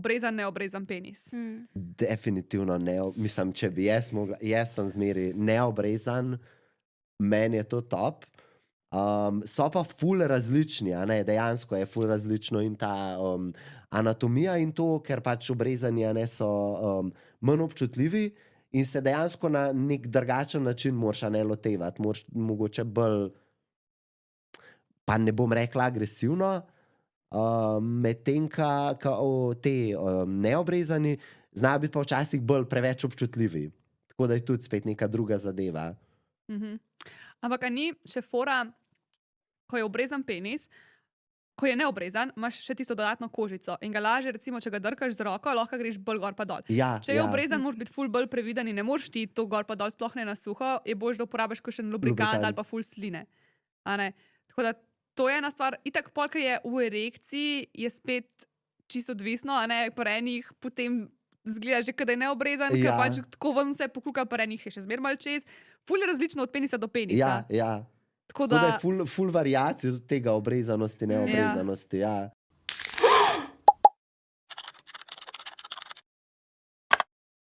Obrezan, neobrezan penis. Definitivno ne, mislim, če bi jaz mogla, jaz sem zmeri neobrezan, meni je to top. So pa ful različni, a ne, dejansko je ful različno in ta anatomija in to, ker pač obrezani, a ne, so manj občutljivi in se dejansko na nek drugačen način moraš, a ne, lotevati, moraš mogoče bolj, pa ne bom rekla agresivno, medtem ka te neobrezani znajo biti pa včasih bolj preveč občutljivi. Tako da je tudi spet neka druga zadeva. Ampak a ni še fora, ko je obrezan penis, ko je neobrezan, imaš še tisto dodatno kožico in ga laže, recimo, če ga drkaš z roko, lahko greš bolj gor pa dol. Ja, Če je obrezan, moraš biti ful bolj previden in ne moreš ti to gor pa dol, sploh ne na suho, je boljše, da uporabiš kakšen lubrikant ali pa ful sline. A ne? Tako da to je ena stvar. Itak pol, ko je v erekciji, je spet čisto odvisno, a ne, pri enih potem zgleda že, kada je neobrezan, ker pač tako ven se pokuka, pri enih je še zmer malo čez. Ful je različno od penisa do penisa. Ja. Tako da je ful variacij od tega obrezanosti, neobrezanosti, ja.